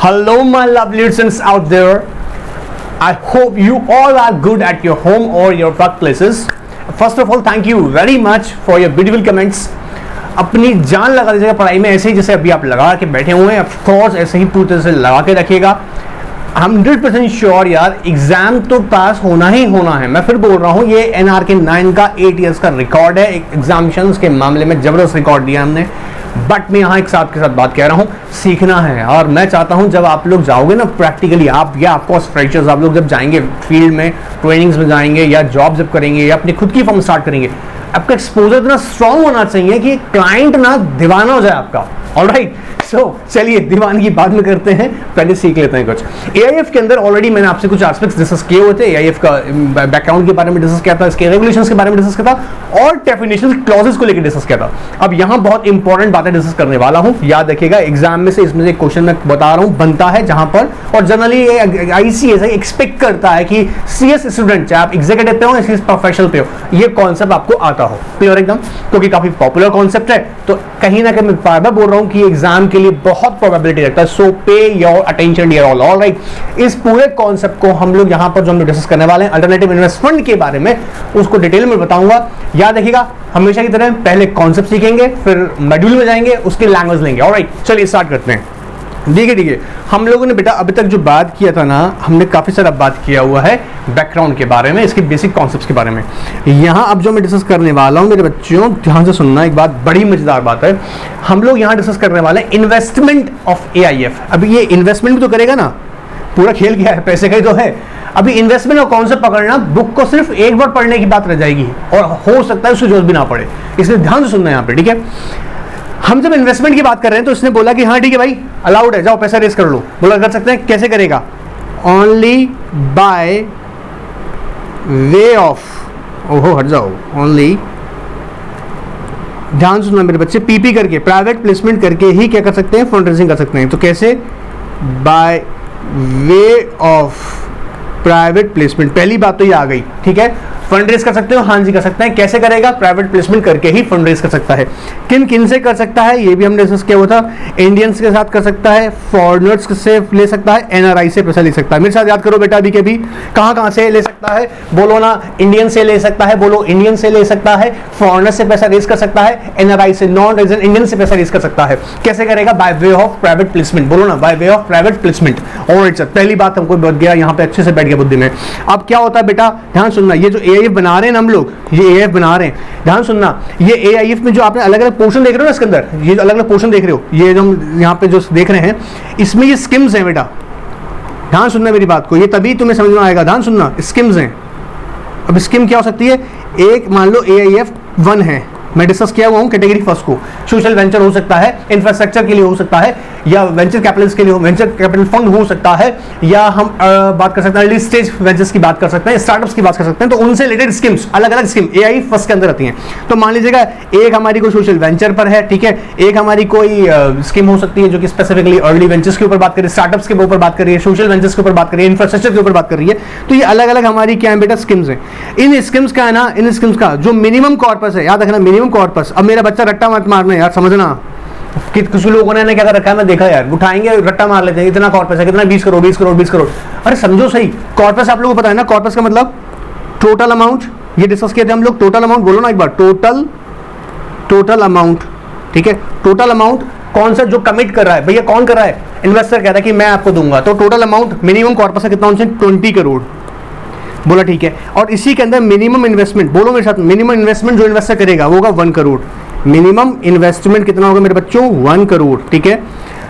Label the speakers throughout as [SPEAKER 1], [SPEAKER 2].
[SPEAKER 1] Hello, my lovely listeners out there. I hope you all are good at your home or your workplaces. First of all, thank you very much for your beautiful comments. अपनी जान लगा दीजिएगा पढ़ाई में, ऐसे ही जैसे अभी आप लगा के बैठे हुए हैं, ऑफ कोर्स ऐसे ही पूरी तरह से लगा के रखिएगा। 100% श्योर यार, एग्जाम तो पास होना ही होना है। मैं फिर बोल रहा हूँ, ये NRK 9 का 8 ईयर्स का रिकॉर्ड है। एग्जामिनेशंस के मामले में जबरदस्त रिकॉर्ड दिया हमने, बट मैं यहाँ एक साथ के साथ बात कह रहा हूँ, सीखना है। और मैं चाहता हूँ जब आप लोग जाओगे ना प्रैक्टिकली, आप या ऑफकोर्स फ्रेशर्स, आप लोग जब जाएंगे फील्ड में, ट्रेनिंग्स में जाएंगे या जॉब जब करेंगे या अपनी खुद की फर्म स्टार्ट करेंगे, आपका एक्सपोजर इतना स्ट्रांग होना चाहिए कि क्लाइंट ना दीवाना हो जाए आपका। ऑलराइट, सो चलिए दीवानगी बाद में करते हैं, पहले सीख लेते हैं कुछ। AIF के अंदर ऑलरेडी मैंने आपसे कुछ एस्पेक्ट्स डिस्कस किए हुए थे। AIF का बैकग्राउंड के बारे में डिस्कस किया था, इसके रेगुलेशंस के बारे में डिस्कस किया था और डेफिनेशन क्लॉजेस को लेकर डिस्कस किया था। अब यहाँ बहुत इंपॉर्टेंट बातें डिस्कस करने वाला हूँ, याद रखिएगा। एग्जाम में से इसमें से एक क्वेश्चन मैं बता रहा हूँ बनता है जहां पर, और जनरली ICS एक्सपेक्ट करता है कि CS स्टूडेंट, चाहे आप एग्जीक्यूटिव पे हो या प्रोफेशनल पे हो, ये कॉन्सेप्ट आपको आता हो क्लियर एकदम, क्योंकि काफी पॉपुलर कॉन्सेप्ट है। तो कहीं ना कहीं मैं बार बार बोल रहा हूँ कि एग्जाम के लिए बहुत प्रोबेबिलिटी रखता है। So pay your attention dear all. Alright, इस पूरे कॉन्सेप्ट को हम लोग यहाँ पर जो हम डिस्कस करने वाले हैं, अल्टरनेटिव इन्वेस्टमेंट के बारे में, उसको डिटेल में बताऊंगा। याद रखिएगा हमेशा की तरह, पहले कॉन्सेप्ट सीखेंगे, फिर मॉड्यूल में जाएंगे, उसकी लैंग्वेज लेंगे। ऑलराइट, चलिए स्टार्ट करते हैं। देखिए हम लोगों ने बेटा अभी तक जो बात किया था ना, हमने काफ़ी सारा बात किया हुआ है बैकग्राउंड के बारे में, इसके बेसिक कॉन्सेप्ट्स के बारे में। यहाँ अब जो मैं डिस्कस करने वाला हूँ मेरे बच्चों, ध्यान से सुनना, एक बात बड़ी मजेदार बात है। हम लोग यहाँ डिस्कस करने वाले हैं इन्वेस्टमेंट ऑफ AIF। अभी ये इन्वेस्टमेंट भी तो करेगा ना, पूरा खेल क्या है, पैसे का ही तो है। अभी इन्वेस्टमेंट का कॉन्सेप्ट पकड़ना, बुक को सिर्फ एक बार पढ़ने की बात रह जाएगी और हो सकता है उसकी जरूरत भी ना पड़े, इसलिए ध्यान से सुनना यहाँ पे, ठीक है। हम जब इन्वेस्टमेंट की बात कर रहे हैं तो इसने बोला कि हाँ ठीक है भाई, अलाउड है, जाओ पैसा रेस कर लो। बोला कर सकते हैं, कैसे करेगा? ओनली बाय वे ऑफ, ओहो हट जाओ, ओनली, ध्यान सुनना मेरे बच्चे, PP करके, प्राइवेट प्लेसमेंट करके ही क्या कर सकते हैं, फंड रेजिंग कर सकते हैं। तो कैसे? By way of private placement, पहली बात तो ये आ गई, ठीक है। फंड रेज कर सकते हो, हाँ जी कर सकते हैं। कैसे करेगा? प्राइवेट प्लेसमेंट करके ही फंड रेज कर सकता है। किन किन से कर सकता है ये भी हमने डिस्कस किया हुआ था। इंडियंस के साथ कर सकता है, फॉरेनर्स से ले सकता है, NRI से पैसा ले सकता है। मेरे साथ याद करो बेटा, अभी के भी कहाँ से ले सकता है, बोलो ना। इंडियन से ले सकता है, बोलो इंडियन से ले सकता है, फॉरेनर से पैसा रेज कर सकता है, NRI से, नॉन रेजिडेंट इंडियन से पैसा रेज कर सकता है। कैसे करेगा? By way of private placement, बोलो ना, by way of private placement. Alright sir, पहली बात हमको बैठ गया, यहाँ पे अच्छे से बैठ गया बुद्धि में। अब क्या होता है बेटा, ध्यान सुनना, ये जो AIF बना रहे हैं हम लोग, ये AIF बना रहे हैं, ध्यान सुनना। ये AIF में जो आपने अलग अलग पोर्शन देख रहे हो ना, इसके अंदर ये अलग अलग पोर्शन देख रहे हो, ये जो हम यहाँ पे जो देख रहे हैं, इसमें ये स्कीम्स हैं बेटा। ध्यान सुनना मेरी बात को, ये तभी तुम्हें समझ में आएगा। ध्यान सुनना, स्कीम्स हैं। अब स्कीम क्या हो सकती है? एक मान लो AIF 1 है, मैं डिस्कस किया हुआ हूँ कैटेगरी फर्स्ट को। सोशल वेंचर हो सकता है, इंफ्रास्ट्रक्चर के लिए हो सकता है, या वेंचर कैपिटल्स के लिए, वेंचर कैपिटल फंड हो सकता है, या हम बात कर सकते हैं अर्ली स्टेज वेंचर्स की बात कर सकते हैं, स्टार्टअप्स की बात कर सकते हैं। तो उनसे रिलेटेड स्कीम्स, अलग अलग स्कीम AI फर्स्ट के अंदर आती हैं। तो मान लीजिएगा एक हमारी कोई सोशल वेंचर पर है, ठीक है, एक हमारी कोई स्कीम हो सकती है जो कि स्पेसिफिकली अर्ली वेंचर्स के ऊपर बात करिए, स्टार्टअप्स के ऊपर बात करिए, सोशल वेंचर्स के ऊपर बात करिए, इंफ्रास्ट्रक्चर के ऊपर बात कर रही है। तो ये अलग अलग हमारी क्या है बेटा, स्कीम्स हैं। इन स्कीम्स का है ना, इन स्कीम्स का जो मिनिमम कॉर्पस है, याद रखना मिनिमम कॉर्पस। अब मेरा बच्चा रट्टा मत मारना यार, समझना कि कुछ लोगों ने क्या कर रखा है, मैं देखा यार, उठाएंगे रट्टा मार लेते हैं, इतना कॉर्पस है, कितना 20 करोड़ 20 करोड़ 20 करोड़। अरे समझो सही, कॉर्पस आप लोगों को पता है ना, कॉर्पस का मतलब टोटल अमाउंट, ये डिस्कस किए थे हम लोग। टोटल अमाउंट बोलो ना एक बार, टोटल अमाउंट, ठीक है। टोटल अमाउंट कौन सा जो कमिट कर रहा है, भैया कौन कर रहा है? इन्वेस्टर कह रहा है कि मैं आपको दूंगा। तो टोटल अमाउंट मिनिमम कॉर्पस है कितना, उनसे 20 करोड़। बोला ठीक है। और इसी के अंदर मिनिमम इन्वेस्टमेंट, बोलो मेरे साथ, मिनिमम इन्वेस्टमेंट जो इन्वेस्टर करेगा वो होगा 1 करोड़। मिनिमम इन्वेस्टमेंट कितना होगा मेरे बच्चों? 1 करोड़, ठीक है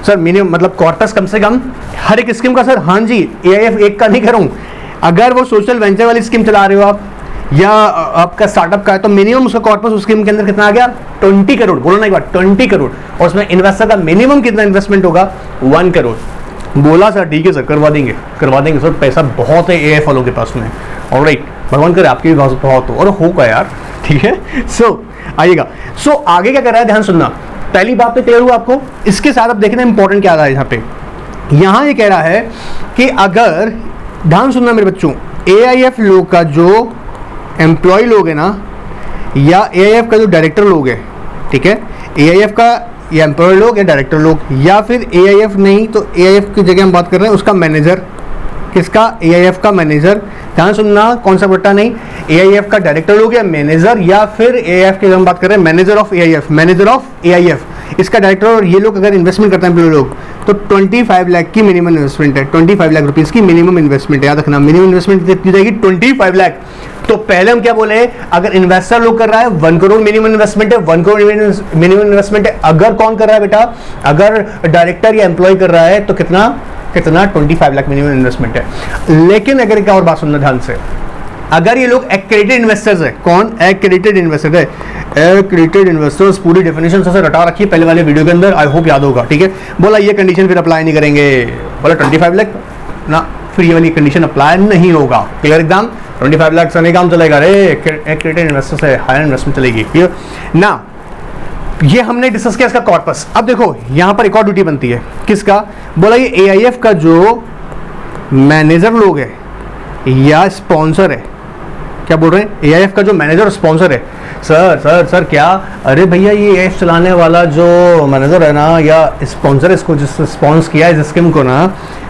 [SPEAKER 1] सर। मिनिमम मतलब कॉर्पस कम से कम हर एक स्कीम का सर, हाँ जी, AIF एक का नहीं करूँ। अगर वो सोशल वेंचर वाली स्कीम चला रहे हो आप, या आपका स्टार्टअप का है, तो मिनिमम उसका कॉर्पस उस स्कीम के अंदर कितना आ गया? 20 करोड़। बोलो ना एक बार, 20 करोड़। और उसमें इन्वेस्टर का मिनिमम कितना इन्वेस्टमेंट होगा? 1 करोड़। बोला सर ठीक है सर, करवा देंगे सर, पैसा बहुत है AIF वालों के पास में। ऑलराइट, भगवान करे आपके भी बहुत हो, और होगा यार, ठीक है। सो आइएगा, सो आगे क्या कर रहा है, ध्यान सुनना। पहली बात तो क्लियर हुआ आपको। इसके साथ अब देखना इंपॉर्टेंट क्या आ रहा है यहाँ पे। यहाँ ये कह रहा है कि अगर, ध्यान सुनना मेरे बच्चों, AIF लोग का जो एम्प्लॉय लोग है ना, या AIF का जो डायरेक्टर लोग है, ठीक है, AIF का या एम्प्लॉय लोग या डायरेक्टर लोग, या फिर AIF नहीं तो AIF की जगह हम बात कर रहे हैं उसका मैनेजर। किसका? AIF का मैनेजर। ध्यान सुनना, कौन सा बट्टा नहीं, AIF का डायरेक्टर लोग या मैनेजर, या फिर AIF की हम बात कर रहे हैं manager of AIF, manager of AIF इसका डायरेक्टर। और ये लोग अगर इन्वेस्टमेंट करते हैं लोग तो 25 लाख की मिनिमम इन्वेस्टमेंट है, 25 लाख रुपीज़ की मिनिमम इन्वेस्टमेंट है। याद रखना, मिनिमम इन्वेस्टमेंट कितनी जाएगी? 25 लाख। तो पहले हम क्या बोले, अगर इन्वेस्टर लोग कर रहा है 1 करोड़ मिनिमम इन्वेस्टमेंट है, 1 करोड़ मिनिमम इन्वेस्टमेंट है। अगर कौन कर रहा है बेटा, अगर डायरेक्टर या एम्प्लॉय कर रहा है तो कितना 25 लाख मिनिमम इन्वेस्टमेंट है। लेकिन अगर क्या और बात सुनना ध्यान से, अगर ये लोग एक्रेडिटेड इन्वेस्टर्स है, कौन एक्रेडिटेड इन्वेस्टर है? एक्रेडिटेड इन्वेस्टर्स पूरी डेफिनेशन से रटा रखी है पहले वाले वीडियो के अंदर, आई होप याद होगा, ठीक है। बोला ये कंडीशन फिर अप्लाई नहीं करेंगे, बोला 25 लाख ना, फिर ये वाली कंडीशन अप्लाई नहीं होगा। क्लियर एकदम? 25 लाख से नहीं काम चलेगा रे, एक्रेडिटेड इन्वेस्टर से हायर इन्वेस्टमेंट चलेगी। क्लियर ना? ये हमने डिस्कस किया इसका कॉर्पस। अब देखो यहां पर एक और ड्यूटी बनती है, किसका? बोला ये AIF का जो मैनेजर लोग है या स्पॉन्सर है, क्या बोल रहे हैं? AIF का जो मैनेजर और स्पॉन्सर है। सर सर सर क्या? अरे भैया ये AIF चलाने वाला जो मैनेजर है ना या स्पॉन्सर है, इसको जिसने स्पॉन्स किया है इस स्कीम को ना,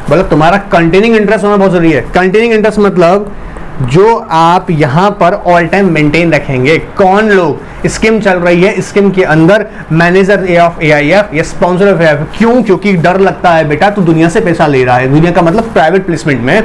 [SPEAKER 1] मतलब तुम्हारा कंटिन्यूइंग इंटरेस्ट होना बहुत जरूरी है। कंटिन्यूइंग इंटरेस्ट मतलब जो आप यहां पर ऑल टाइम मेंटेन रखेंगे। कौन लोग? स्कीम चल रही है, स्कीम के अंदर मैनेजर ऑफ AIF या स्पॉन्सर ऑफ AIF। क्यों? क्योंकि डर लगता है बेटा तू दुनिया से पैसा ले रहा है, दुनिया का मतलब प्राइवेट प्लेसमेंट में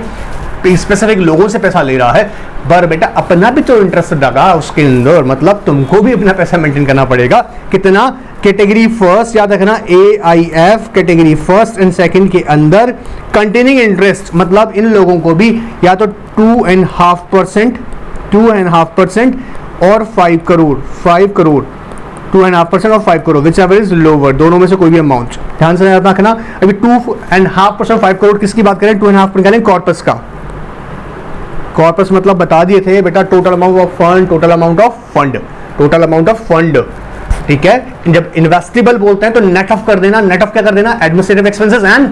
[SPEAKER 1] स्पेसिफिक लोगों से पैसा ले रहा है, पर बेटा अपना भी तो इंटरेस्ट लगा उसके अंदर, मतलब तुमको भी अपना पैसा मेंटेन करना पड़ेगा। कितना? कैटेगरी फर्स्ट, याद रखना, AIF category first and second के अंदर कंटिन्यूइंग इंटरेस्ट मतलब इन लोगों को भी या तो 2.5% और 5 करोड़ 2.5% और 5 crore, which ever is lower, दोनों में से कोई भी अमाउंट। ध्यान से याद रखना, अभी 2.5% 5 करोड़ किसकी बात करें? 2.5% निकालें कॉर्पस का। कॉर्पस मतलब बता दिए थे बेटा, total amount of fund, total amount of fund, ठीक है। जब इन्वेस्टेबल बोलते हैं तो नेट ऑफ कर देना, नेट ऑफ क्या कर देना? Administrative expenses and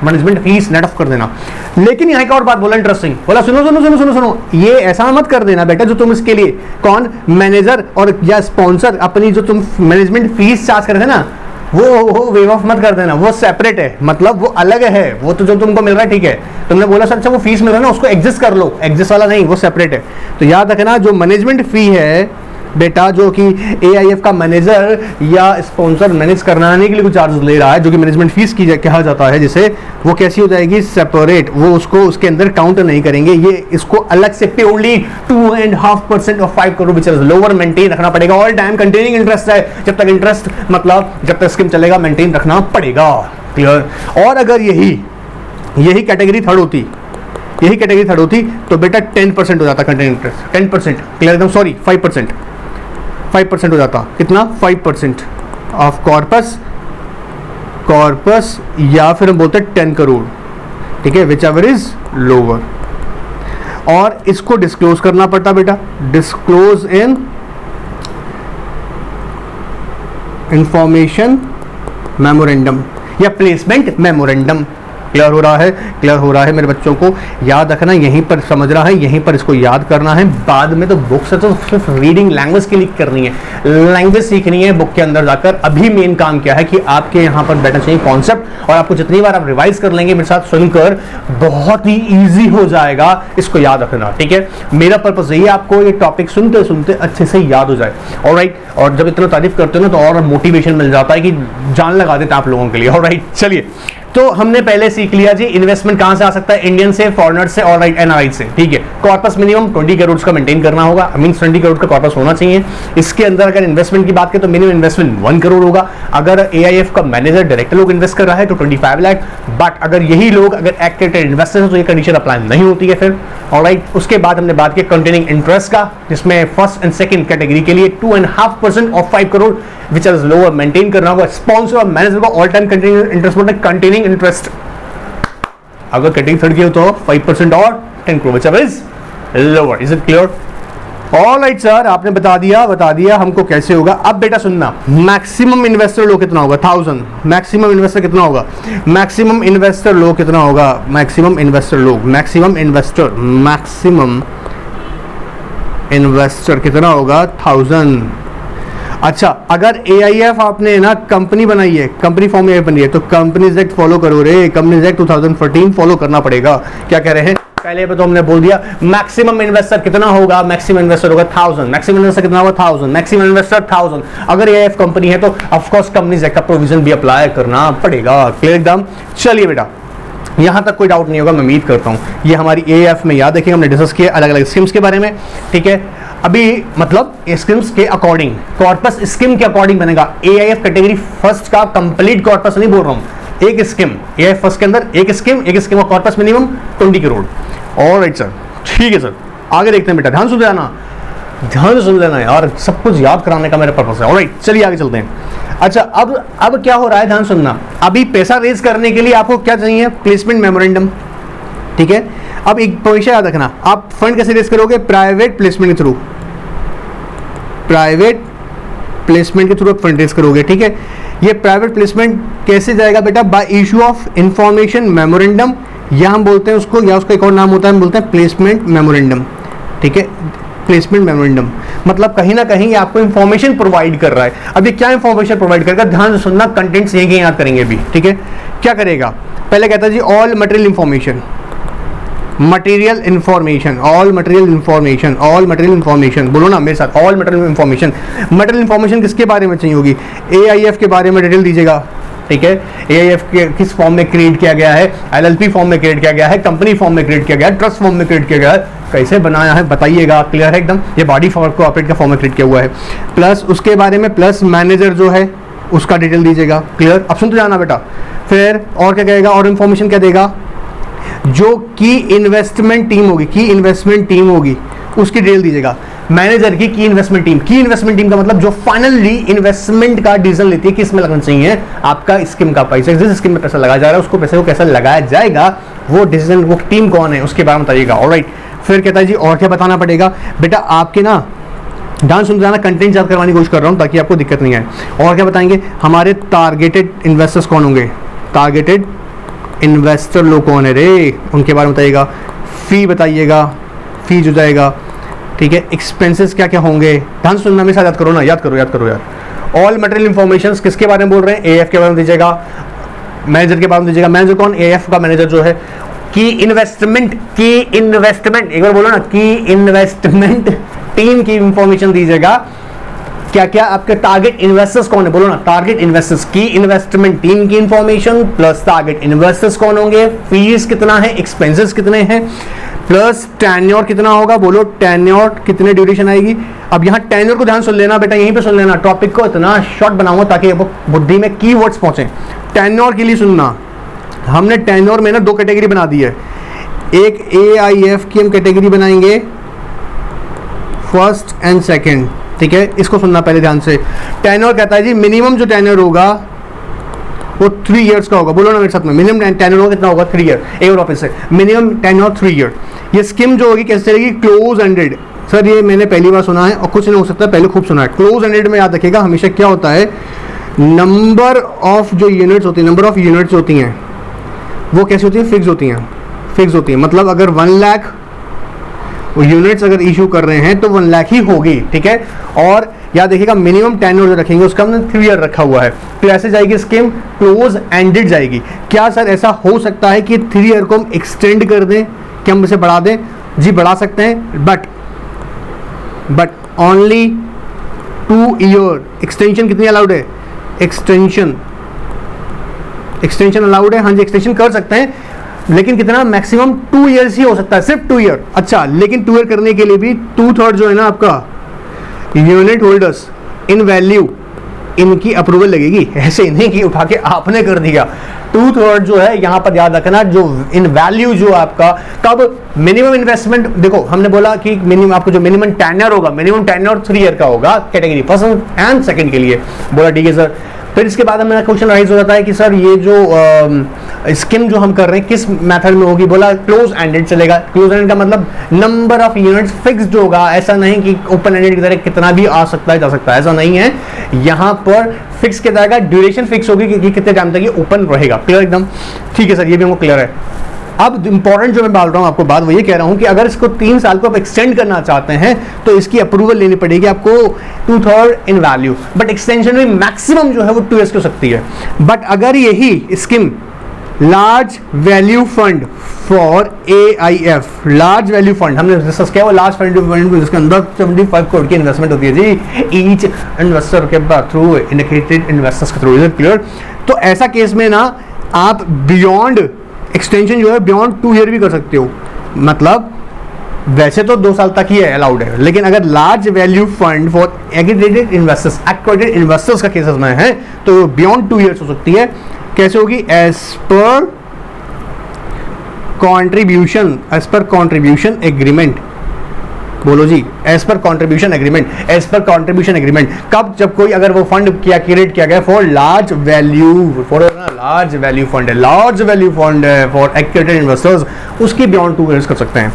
[SPEAKER 1] management fees net of कर देना। लेकिन यहाँ एक और बात बोला इंटरेस्टिंग, बोला सुनो सुनो सुनो सुनो सुनो, ये ऐसा मत कर देना बेटा जो तुम इसके लिए कौन मैनेजर और या स्पॉन्सर अपनी जो तुम मैनेजमेंट फीस चार्ज कर रहे थे ना वो वेव ऑफ मत कर देना, वो सेपरेट है, मतलब वो अलग है। वो तो जो तुमको मिल रहा है ठीक है, तुमने बोला सर अच्छा वो फीस मिल रहा है ना उसको एग्जिस्ट कर लो, एग्जिस्ट वाला नहीं, वो सेपरेट है। तो याद रखना जो मैनेजमेंट फी है बेटा, जो कि AIF का मैनेजर या स्पॉन्सर मैनेज कराने के लिए कुछ चार्जेस ले रहा है, जो कि मैनेजमेंट फीस की कहा जाता है, जिसे वो कैसी हो जाएगी? सेपरेट, वो उसको उसके अंदर काउंट नहीं करेंगे। ये इसको अलग से purely 2.5% of 5 crore which is lower maintain रखना पड़ेगा। ऑल टाइम कंटिन्यूइंग इंटरेस्ट है, जब तक इंटरेस्ट मतलब जब तक स्कीम चलेगा मेंटेन रखना पड़ेगा। क्लियर? और अगर यही कैटेगरी थर्ड होती तो बेटा 10% हो जाता कंटिन्यूइंग इंटरेस्ट, 10%। क्लियर एकदम? सॉरी 5% हो जाता। कितना? 5% ऑफ कॉर्पस या फिर हम बोलते हैं 10 करोड़, ठीक है, विच एवर इज लोअर। और इसको डिस्क्लोज करना पड़ता बेटा, डिस्क्लोज इन इंफॉर्मेशन मेमोरेंडम या प्लेसमेंट मेमोरेंडम। क्लियर हो रहा है मेरे बच्चों को? याद रखना, यहीं पर समझना है, यहीं पर इसको याद करना है। बाद में तो बुक से तो सिर्फ रीडिंग लैंग्वेज के लिए करनी है, लैंग्वेज सीखनी है बुक के अंदर जाकर। अभी मेन काम क्या है कि आपके यहाँ पर बैठना चाहिए कॉन्सेप्ट, और आपको जितनी बार आप रिवाइज कर लेंगे मेरे साथ सुनकर बहुत ही ईजी हो जाएगा, इसको याद रखना, ठीक है। मेरा पर्पज यही है आपको ये टॉपिक सुनते सुनते अच्छे से याद हो जाए। ऑलराइट, और जब इतना तारीफ करते हो ना तो और मोटिवेशन मिल जाता है कि जान लगा देते आप लोगों के लिए। ऑलराइट, चलिए, तो हमने पहले सीख लिया जी इन्वेस्टमेंट कहां से आ सकता है? इंडियन से, फॉरेनर से, और NRI से, ठीक है। कॉर्पस मिनिमम 20 करोड़ का मेंटेन करना होगा, मींस 20 करोड़ का कॉर्पस होना चाहिए। इसके अंदर अगर इन्वेस्टमेंट की बात करें तो मिनिमम इन्वेस्टमेंट 1 करोड़ होगा। अगर AIF का मैनेजर डायरेक्टर लोग इन्वेस्ट कर रहा है तो 25 लाख। बट अगर यही लोग अगर एक्टिव इन्वेस्टर है तो ये कंडीशन अप्लाई नहीं होती है फिर। ऑलराइट, उसके बाद हमने बात की कंटिन्यूइंग इंटरेस्ट का, जिसमें फर्स्ट एंड सेकंड कैटेगरी के लिए 2.5% of 5 crore which is lower maintain करना होगा। स्पॉन्सर और मैनेजर को ऑल टाइम कंटिन्यूइंग इंटरेस्ट बोलते हैं, कंटिन्यूइंग इंटरेस्ट। अगर कैटेगरी थर्ड की हो तो 5% और 10 crore which is lower. Is it clear? Alright sir, आपने बता दिया हमको कैसे होगा। अब बेटा सुनना, मैक्सिमम इन्वेस्टर लो कितना होगा? 1000। मैक्सिमम इन्वेस्टर कितना होगा? मैक्सिमम इन्वेस्टर लो कितना होगा? मैक्सिमम इन्वेस्टर कितना होगा? 1000। अच्छा, अगर AIF आपने ना कंपनी बनाई है, कंपनी फॉर्म में बनी है, तो कंपनीज एक्ट फॉलो करो रे, कंपनीज एक्ट 2014 फॉलो करना पड़ेगा। क्या कह रहे हैं, पहले पे तो हमने बोल दिया मैक्सिमम इन्वेस्टर कितना होगा, मैक्सिमम इन्वेस्टर होगा 1000, मैक्सिमम इन्वेस्टर कितना होगा 1000, मैक्सिमम इन्वेस्टर 1000। अगर AIF कंपनी है तो ऑफ कोर्स कंपनीज एक्ट का प्रोविजन भी अप्लाई करना पड़ेगा। क्लियर एकदम। चलिए बेटा, यहां तक कोई डाउट नहीं होगा, मैं उम्मीद करता हूं। ये हमारी AIF में याद रखिए, हमने डिस्कस किया अलग अलग स्कीम्स के बारे में, ठीक है। अभी मतलब स्कीम्स के अकॉर्डिंग, कॉर्पस स्कीम के अकॉर्डिंग बनेगा। AIF कैटेगरी फर्स्ट का कंप्लीट कॉर्पस नहीं बोल रहा हूं, एक स्कीम AIF फर्स्ट के अंदर एक स्कीम का corpus minimum 20 crore. Alright sir, ठीक है सर, आगे देखते हैं बेटा, ध्यान सुन लेना, ध्यान से सुन लेना यार, सब कुछ याद कराने का मेरा पर्पस है। ऑलराइट, चलिए आगे चलते हैं। अच्छा, अब क्या हो रहा है, ध्यान सुनना। अभी पैसा रेज करने के लिए आपको क्या चाहिए, प्लेसमेंट मेमोरेंडम, ठीक है। अब एक पॉइंट याद रखना, आप फंड कैसे रेज करोगे, प्राइवेट प्लेसमेंट के थ्रू, प्राइवेट प्लेसमेंट के थ्रू आप फंड रेज करोगे, ठीक है। ये प्राइवेट प्लेसमेंट कैसे जाएगा बेटा, bye issue of information memorandum, या हम बोलते हैं उसको, या उसका एक और नाम होता है, हम बोलते हैं प्लेसमेंट मेमोरेंडम, ठीक है। प्लेसमेंट मेमोरेंडम मतलब कहीं ना कहीं आपको इंफॉर्मेशन प्रोवाइड कर रहा है। अब ये क्या इंफॉर्मेशन प्रोवाइड करेगा, ध्यान से सुनना, कंटेंट्स यही याद करेंगे अभी, ठीक है। क्या करेगा, पहले कहता है जी all material information, material information, all material information, all material information, बोलो ना मेरे साथ, all material information. Material information किसके बारे में चाहिए होगी, AIF के बारे में डिटेल दीजिएगा, ठीक है। AIF के किस फॉर्म में क्रिएट किया गया है, LLP फॉर्म में क्रिएट किया गया है, कंपनी फॉर्म में क्रिएट किया गया है, ट्रस्ट फॉर्म में क्रिएट किया गया है, कैसे बनाया है बताइएगा, क्लियर है एकदम। ये बॉडी फॉर्म को ऑपरेट का फॉर्म में क्रिएट किया हुआ है, प्लस उसके बारे में, प्लस मैनेजर जो है उसका डिटेल दीजिएगा, क्लियर। अब सुन तो जाना बेटा। फिर और क्या कहेगा, और इन्फॉर्मेशन क्या देगा, जो की इन्वेस्टमेंट टीम होगी, की इन्वेस्टमेंट टीम होगी उसकी डिटेल दीजिएगा। मैनेजर की इन्वेस्टमेंट टीम, की इन्वेस्टमेंट टीम का मतलब जो फाइनली इन्वेस्टमेंट का डिसीजन लेती है कि इसमें लगना चाहिए आपका स्कीम का पैसा, जिस स्कीम में पैसा लगाया जा रहा है उसको पैसे को कैसे लगाया जाएगा, वो डिसीजन, वो टीम कौन है उसके बारे में बताइएगा। ऑलराइट, फिर कहता है जी और क्या बताना पड़ेगा बेटा, आपके ना डांस सुन जाना, कंटेंट याद करवाने की कोशिश कर रहा हूँ ताकि आपको दिक्कत नहीं आए। और क्या बताएंगे, हमारे टारगेटेड इन्वेस्टर्स कौन होंगे, टारगेटेड इन्वेस्टर लोग कौन है रे, उनके बारे में बताइएगा। फी बताइएगा, फी जो जाएगा, ठीक है। एक्सपेंसेस क्या क्या होंगे, ध्यान सुनना, मेरे साथ याद करो ना, याद करो यार। ऑल मटेरियल इंफॉर्मेशन किसके बारे में बोल रहे हैं, AIF के बारे में दीजिएगा, मैनेजर के बारे में दीजिएगा। मैनेजर कौन, AIF का मैनेजर जो है। की इन्वेस्टमेंट, एक बार बोलो ना, की इन्वेस्टमेंट टीम की इंफॉर्मेशन दीजिएगा। क्या क्या आपके टारगेट इन्वेस्टर्स कौन है, बोलो ना, टारगेट इन्वेस्टर्स की इन्वेस्टमेंट टीम की इंफॉर्मेशन, प्लस टारगेट इन्वेस्टर्स कौन होंगे, फीस कितना है, एक्सपेंसेस कितने हैं, प्लस टेन्योर कितना होगा, बोलो टेन्योर कितने ड्यूरेशन आएगी। अब यहाँ टेन्योर को ध्यान सुन लेना बेटा, यहीं पे सुन लेना, टॉपिक को इतना शॉर्ट बनाऊंगा ताकि बुद्धि में कीवर्ड्स पहुंचे। टेन्योर के लिए सुनना, हमने टेन्योर में ना 2 कैटेगरी बना दी है। एक AIF की हम कैटेगरी बनाएंगे, फर्स्ट एंड सेकेंड, ठीक है। इसको सुनना पहले ध्यान से। टेन्योर कहता है जी मिनिमम जो टेन्योर होगा वो 3 इयर्स का होगा, बोलो ना मेरे साथ में, मिनिमम टेन्योर होगा कितना होगा, 3 ईयर। एक बार वापस से, मिनिमम टेन्योर 3 ईयर। ये स्कीम जो होगी कैसे चलेगी, क्लोज एंडेड। सर ये मैंने पहली बार सुना है और कुछ नहीं हो सकता, पहले खूब सुना है। क्लोज एंडेड में याद रखिएगा हमेशा क्या होता है, नंबर ऑफ जो यूनिट्स होती है, नंबर ऑफ यूनिट्स होती हैं वो कैसी होती है, फिक्स होती हैं, फिक्स होती है। मतलब अगर 1 लाख यूनिट्स अगर इशू कर रहे हैं तो 1 लाख ही होगी, ठीक है। और याद देखिएगा मिनिमम टेन्योर जो रखेंगे उसका हमने 3 ईयर रखा हुआ है। तो ऐसे जाएगी स्कीम, क्लोज एंडेड जाएगी। क्या सर ऐसा हो सकता है कि 3 ईयर को हम एक्सटेंड कर दें, कि हम इसे बढ़ा दें, जी बढ़ा सकते हैं, बट ओनली 2 ईयर। एक्सटेंशन कितनी अलाउड है, एक्सटेंशन अलाउड है, हाँ जी एक्सटेंशन कर सकते हैं, लेकिन कितना, मैक्सिमम 2 ईयर्स ही हो सकता है, सिर्फ 2 ईयर। अच्छा, लेकिन 2 ईयर करने के लिए भी 2/3 जो है ना आपका यूनिट होल्डर्स इन वैल्यू, इनकी अप्रूवल लगेगी। ऐसे ही नहीं कि उठा के आपने कर दिया। 2/3 जो है यहाँ पर याद रखना, जो इन वैल्यू जो आपका, कब मिनिमम इन्वेस्टमेंट, देखो हमने बोला कि मिनिमम आपको जो मिनिमम टेन्योर होगा, मिनिमम टेन्योर 3 ईयर का होगा कैटेगरी फर्स्ट एंड सेकंड के लिए। बोला ठीक है सर। फिर इसके बाद हमें क्वेश्चन राइज हो जाता है कि सर ये जो स्कीम जो हम कर रहे हैं किस मेथड में होगी, बोला क्लोज एंडेड चलेगा। क्लोज एंडेड का मतलब नंबर ऑफ यूनिट्स फिक्स्ड होगा, ऐसा नहीं कि ओपन एंडेड की तरह कितना भी आ सकता है जा सकता है, ऐसा नहीं है। यहाँ पर फिक्स किया जाएगा, ड्यूरेशन फिक्स होगी कि कितने टाइम तक ये ओपन रहेगा। क्लियर एकदम, ठीक है सर, ये भी हमको क्लियर है। अब इंपॉर्टेंट जो मैं बोल रहा हूँ आपको बात, वो ये कह रहा हूँ कि अगर इसको 3 साल को आप एक्सटेंड करना चाहते हैं तो इसकी अप्रूवल लेनी पड़ेगी आपको 2/3 इन वैल्यू, बट एक्सटेंशन में मैक्सिमम जो है वो 2 years की हो सकती है। बट अगर यही scheme large value fund for AIF, large value fund हमने डिस्कस किया, वो लार्ज वैल्यू फंड जिसके अंदर 75 करोड़ की इन्वेस्टमेंट होती है जी ईच इन्वेस्टर के थ्रू, इंडिकेटेड इन्वेस्टर्स के थ्रू, इज इट क्लियर? तो ऐसा केस में ना आप बियॉन्ड एक्सटेंशन जो है बियॉन्ड 2 year भी कर सकते हो, मतलब वैसे तो 2 साल तक ही है अलाउड है, लेकिन अगर large value fund for aggregated investors का केसेस में है तो बियॉन्ड 2 years हो सकती है। कैसे होगी? एज पर कॉन्ट्रीब्यूशन एग्रीमेंट, बोलो जी, as per contribution agreement, as per contribution agreement. कब? जब कोई अगर वो फंड किया क्रिएट किया गया for large value, for large value fund है, लार्ज वैल्यू फंड है फॉर एक्टिवेटेड इन्वेस्टर्स, उसकी बियॉन्ड 2 years कर सकते हैं।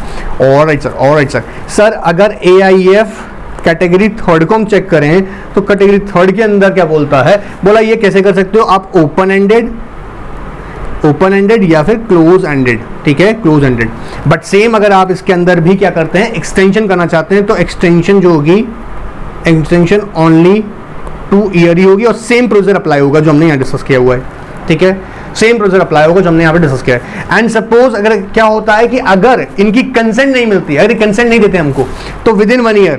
[SPEAKER 1] ऑलराइट सर, सर अगर AIF कैटेगरी 3rd को हम चेक करें तो कैटेगरी 3rd के अंदर क्या बोलता है? बोला ये कैसे कर सकते हो आप? ओपन एंडेड या फिर क्लोज एंडेड, ठीक है, क्लोज एंडेड। बट सेम अगर आप इसके अंदर भी क्या करते हैं, एक्सटेंशन करना चाहते हैं, तो एक्सटेंशन जो होगी, एक्सटेंशन ओनली 2 year ही होगी और सेम प्रोसीजर अप्लाई होगा जो हमने यहाँ डिस्कस किया हुआ है, ठीक है, सेम प्रोसीजर अप्लाई होगा जो हमने यहाँ पे डिस्कस किया है। एंड सपोज अगर क्या होता है कि अगर इनकी कंसेंट नहीं मिलती, अगर कंसेंट नहीं देते हमको, तो विदिन 1 year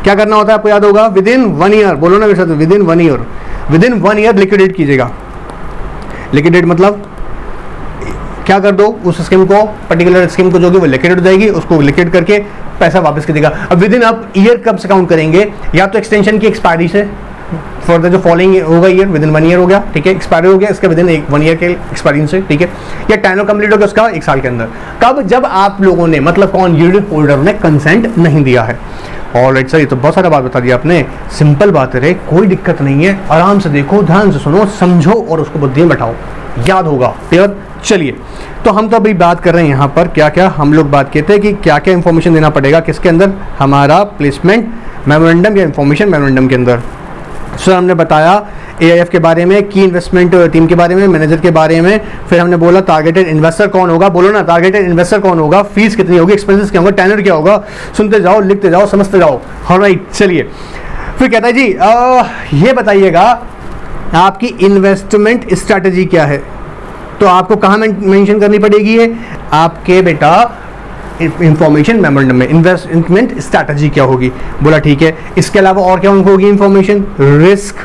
[SPEAKER 1] क्या करना होता है? आपको याद होगा, विदिन 1 year, बोलो ना मेरे साथ, within 1 year, within 1 year liquidate कीजिएगा। लिक्विडेट मतलब क्या कर दो, उस स्कीम को, पर्टिकुलर स्कीम को जो कि वो लिक्विडेट हो जाएगी, उसको लिक्विडेट करके पैसा वापस कीजिएगा। अब विदिन आप ईयर कब से काउंट करेंगे? या तो एक्सटेंशन की एक्सपायरी से, फॉर द जो फॉलोइंग होगा ईयर, विदिन 1 year हो गया, ठीक है, एक्सपायरी हो गया इसका विदिन 1 year के एक्सपायरी से, ठीक है, या टाइम कंप्लीट हो गया उसका 1 साल के अंदर। कब? जब आप लोगों ने, मतलब कौन, यूनिट होल्डर ने कंसेंट नहीं दिया है। ऑलराइट सर, ये तो बहुत सारा बात बता दिया आपने, सिंपल बात है रे, कोई दिक्कत नहीं है, आराम से देखो, ध्यान से सुनो, समझो और उसको बुद्धि में बैठाओ, याद होगा। क्लियर? चलिए, तो हम तो अभी बात कर रहे हैं यहाँ पर क्या क्या हम लोग बात कहते हैं कि क्या क्या इंफॉर्मेशन देना पड़ेगा किसके अंदर, हमारा प्लेसमेंट मेमोरेंडम या इंफॉर्मेशन मेमोरेंडम के अंदर। सर हमने बताया AIF के बारे में, की इन्वेस्टमेंट टीम के बारे में, मैनेजर के बारे में, फिर हमने बोला टारगेटेड इन्वेस्टर कौन होगा, बोलो ना, टारगेटेड इन्वेस्टर कौन होगा, फीस कितनी होगी, एक्सपेंसेस क्या होगा, टेनर क्या होगा, सुनते जाओ, लिखते जाओ, समझते जाओ। ऑलराइट, चलिए, फिर कहता है जी ये बताइएगा आपकी इन्वेस्टमेंट स्ट्रैटेजी क्या है। तो आपको कहाँ मेंशन करनी पड़ेगी है? आपके बेटा इंफॉर्मेशन मेमोरेंडम में इन्वेस्टमेंट स्ट्रैटेजी क्या होगी। बोला ठीक है, इसके अलावा और क्या होगी इंफॉर्मेशन? Risk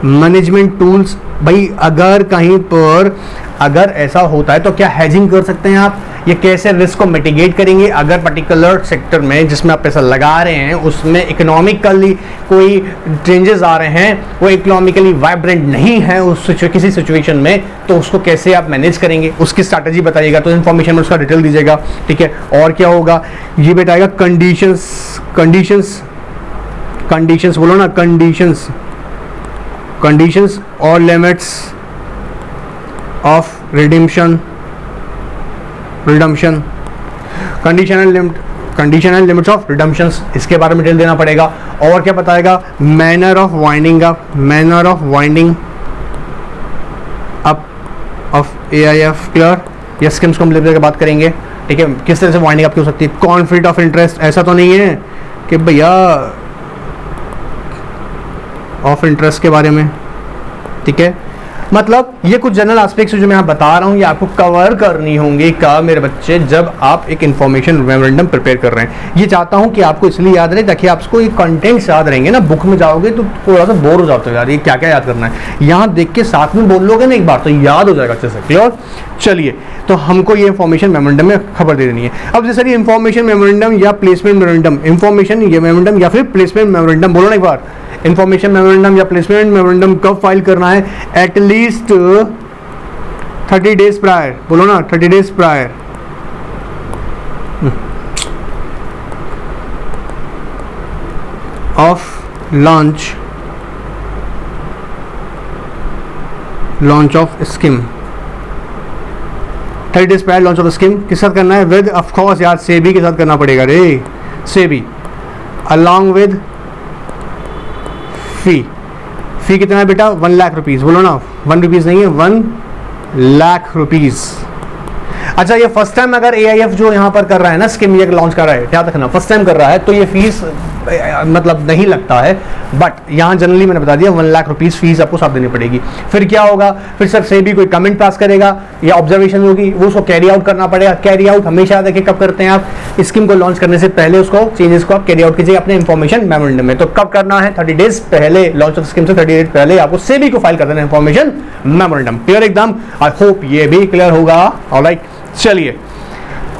[SPEAKER 1] management tools. भाई अगर कहीं पर अगर ऐसा होता है तो क्या हेजिंग कर सकते हैं आप, ये कैसे रिस्क को मिटिगेट करेंगे अगर पर्टिकुलर सेक्टर में जिसमें आप पैसा लगा रहे हैं उसमें इकोनॉमिकली कोई चेंजेस आ रहे हैं, वो इकोनॉमिकली वाइब्रेंट नहीं है उस किसी सिचुएशन में, तो उसको कैसे आप मैनेज करेंगे, उसकी स्ट्रैटेजी बताइएगा। तो इन्फॉर्मेशन में उसका डिटेल दीजिएगा, ठीक है। और क्या होगा ये बताएगा कंडीशंस बोलो ना, कंडीशंस और limits of redemption condition and limits of redemptions, इसके बारे में डिटेल देना पड़ेगा। और क्या बताएगा? Manner of winding up of AIF। Clear? ये स्कीम्स को हम लेकर बात करेंगे, ठीक है, किस तरह से वाइंडिंग अप हो सकती है। कॉन्फ्लिक्ट ऑफ इंटरेस्ट, ऐसा तो नहीं है कि भैया ऑफ इंटरेस्ट के बारे में, ठीक है, मतलब ये कुछ जनरल एस्पेक्ट्स जो मैं यहाँ बता रहा हूँ ये आपको कवर करनी होंगी का मेरे बच्चे जब आप एक इन्फॉर्मेशन मेमोरेंडम प्रिपेयर कर रहे हैं। ये चाहता हूँ कि आपको इसलिए याद रहे ताकि आपको ये कंटेंट्स याद रहेंगे ना, बुक में जाओगे तो थोड़ा सा बोर हो जाते हो यार, ये क्या क्या याद करना है, यहाँ देख के साथ में बोल लोगे ना एक बार तो याद हो जाएगा अच्छे से। क्लियर? चलिए, तो हमको ये इन्फॉर्मेशन मेमोरेंडम में खबर दे देनी है। अब जैसे ये इन्फॉर्मेशन मेमोरेंडम या प्लेसमेंट मेमोरेंडम, इन्फॉर्मेशन ये मेमोरेंडम या फिर प्लेसमेंट मेमोरेंडम, बोलो ना एक बार, इन्फॉर्मेशन मेमोरेंडम या प्लेसमेंट मेमोरेंडम कब फाइल करना है? एटलीस्ट 30 days प्रायर, बोलो ना 30 days prior. Of launch of scheme, 30 days prior launch of scheme किस साथ करना है? विद ऑफ कोर्स यार सेबी के साथ करना पड़ेगा रे, सेबी अलॉन्ग विद फी कितना है बेटा? 1 लाख रुपीज़, बोलो ना 1 रुपीज़ नहीं है 1 लाख रुपीज़। अच्छा, ये फर्स्ट टाइम अगर AIF जो यहाँ पर कर रहा है ना, स्कीम ये लॉन्च कर रहा है, ध्यान रखना फर्स्ट टाइम कर रहा है, तो ये फीस मतलब नहीं लगता है, बट यहाँ जनरली मैंने बता दिया 1 लाख रुपीस फीस आपको साथ देनी पड़ेगी। फिर क्या होगा, फिर सर से भी कोई कमेंट पास करेगा या ऑब्जर्वेशन होगी, वो उसको कैरी आउट करना पड़ेगा। कैरी आउट हमेशा देखिए कब करते हैं आप, स्कीम को लॉन्च करने से पहले उसको चेंजेस को आप कैरी आउट कीजिए अपने इन्फॉर्मेशन मेमोरेंडम में। तो कब करना है, 30 डेज पहले, लॉन्च ऑफ स्कीम से 30 डेज पहले आपको सेबी को फाइल कर देना इन्फॉर्मेशन मेमोरेंडम। क्लियर एकदम, आई होप ये भी क्लियर होगा। ऑलराइट, चलिए